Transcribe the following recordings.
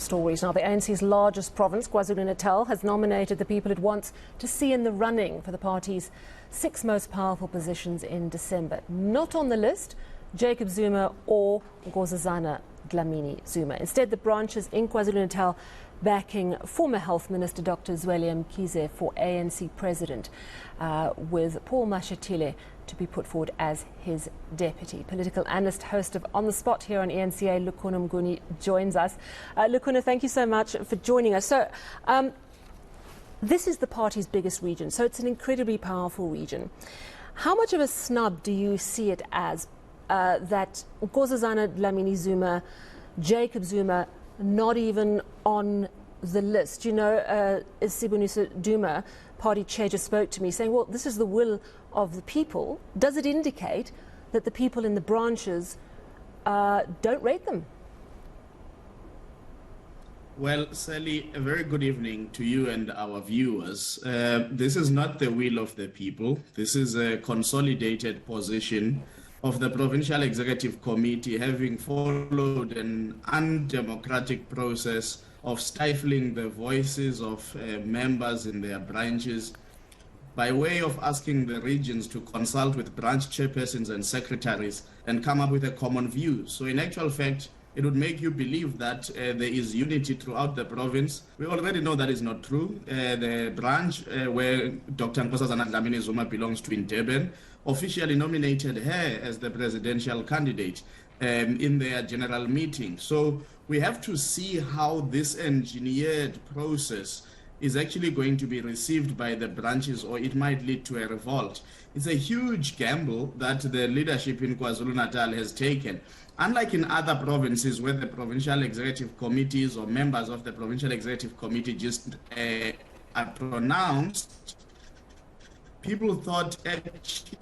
stories. Now, the ANC's largest province, KwaZulu-Natal, has nominated the people it wants to see in the running for the party's 6 most powerful positions in December. Not on the list, Jacob Zuma or Nkosazana Dlamini Zuma. Instead, the branches in KwaZulu-Natal backing former Health Minister Dr. Sally Burdett for ANC President, with Paul Mashatile to be put forward as his deputy. Political analyst, host of On the Spot here on eNCA, Lukhona Mnguni, joins us. Lukhona, thank you so much for joining us. So, this is the party's biggest region, so it's an incredibly powerful region. How much of a snub do you see it as that Nkosazana Dlamini Zuma, Jacob Zuma, not even on the list? You know, Sibonisa Duma, party chair, just spoke to me saying, well, this is the will of the people. Does it indicate that the people in the branches don't rate them? Well, Sally, a very good evening to you and our viewers. This is not the will of the people. This is a consolidated position of the Provincial Executive Committee, having followed an undemocratic process of stifling the voices of members in their branches by way of asking the regions to consult with branch chairpersons and secretaries and come up with a common view. So in actual fact, it would make you believe that there is unity throughout the province. We already know that is not true. The branch where Dr. Nkosazana Dlamini Zuma belongs to in Durban officially nominated her as the presidential candidate in their general meeting. So we have to see how this engineered process is actually going to be received by the branches, or it might lead to a revolt. It's a huge gamble that the leadership in KwaZulu-Natal has taken. Unlike in other provinces where the provincial executive committees or members of the provincial executive committee just are pronounced, people thought actually,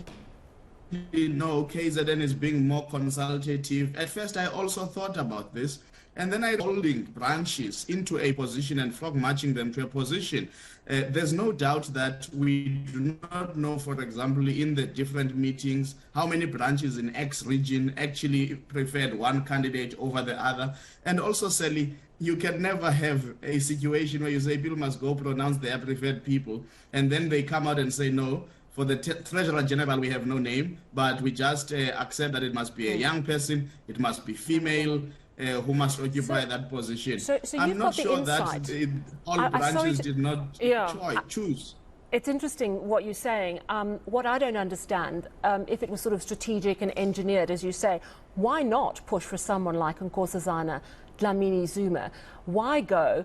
no, KZN is being more consultative. At first, I also thought about this. And then I holding branches into a position and frog marching them to a position. There's no doubt that we do not know, for example, in the different meetings, how many branches in X region actually preferred one candidate over the other. And also, Sally, you can never have a situation where you say people must go pronounce their preferred people, and then they come out and say, no, for the Treasurer General, we have no name, but we just accept that it must be a young person, it must be female, who must occupy that position. So I'm not sure that all branches did not choose. It's interesting what you're saying. What I don't understand, if it was sort of strategic and engineered, as you say, why not push for someone like Nkosazana Dlamini Zuma? Why go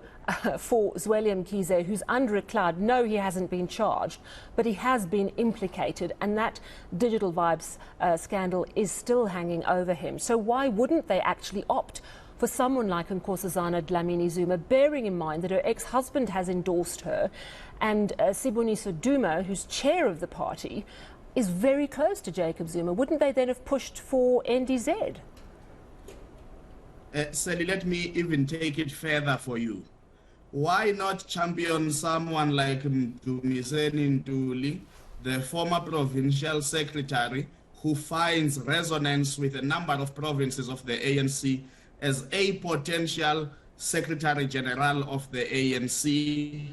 for Sally Burdett, who's under a cloud? No, he hasn't been charged, but he has been implicated, and that Digital Vibes scandal is still hanging over him. So why wouldn't they actually opt for someone like Nkosazana Dlamini Zuma, bearing in mind that her ex-husband has endorsed her, and Sibonisa Duma, who's chair of the party, is very close to Jacob Zuma? Wouldn't they then have pushed for NDZ? Sally, let me even take it further for you. Why not champion someone like Mdumiseni Ntuli, the former provincial secretary, who finds resonance with a number of provinces of the ANC as a potential secretary general of the ANC,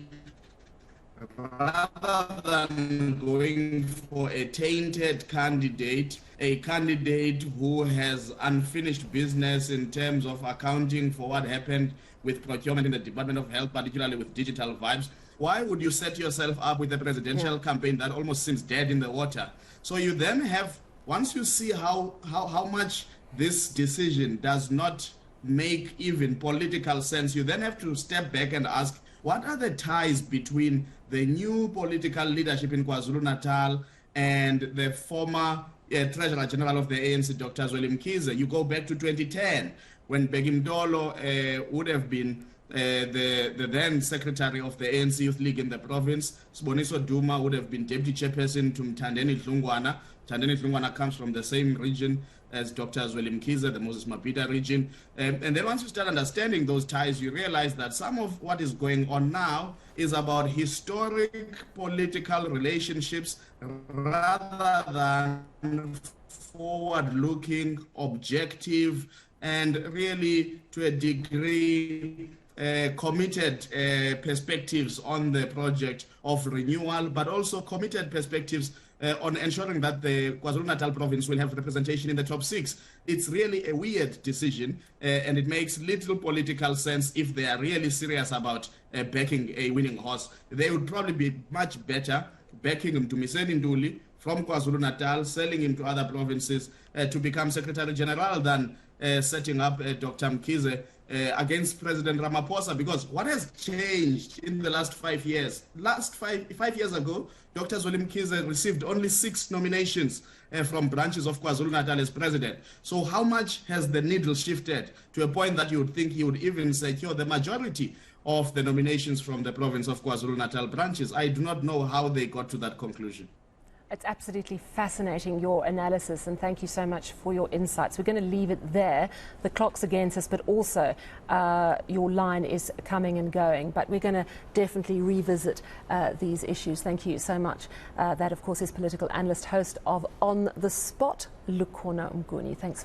rather than going for a tainted candidate, a candidate who has unfinished business in terms of accounting for what happened with procurement in the Department of Health, particularly with Digital Vibes? Why would you set yourself up with a presidential campaign that almost seems dead in the water? So you then have, once you see how much this decision does not make even political sense, you then have to step back and ask, what are the ties between the new political leadership in KwaZulu-Natal and the former Treasurer General of the ANC, Dr. Sally Burdett? You go back to 2010, when Begimdolo would have been the then secretary of the ANC Youth League in the province. Siboniso Duma would have been deputy chairperson to Mthandeni Dlungwana. Mthandeni Dlungwana comes from the same region as Dr. Sally Burdett, the Moses Mabhida region. And then once you start understanding those ties, you realize that some of what is going on now is about historic political relationships rather than forward-looking, objective, and really, to a degree, committed perspectives on the project of renewal, but also committed perspectives on ensuring that the KwaZulu-Natal province will have representation in the top 6. It's really a weird decision, and it makes little political sense if they are really serious about backing a winning horse. They would probably be much better backing him to Miseni Nduli from KwaZulu-Natal, selling him to other provinces to become Secretary General than setting up Dr. Mkhize against President Ramaphosa, because what has changed in the last 5 years? Five years ago, Dr. Zweli Mkhize received only 6 nominations from branches of KwaZulu-Natal as president. So how much has the needle shifted to a point that you would think he would even secure the majority of the nominations from the province of KwaZulu-Natal branches? I do not know how they got to that conclusion. It's absolutely fascinating, your analysis, and thank you so much for your insights. We're going to leave it there. The clock's against us, but also your line is coming and going. But we're going to definitely revisit these issues. Thank you so much. That, of course, is political analyst, host of On the Spot, Lukhona Mnguni. Thanks.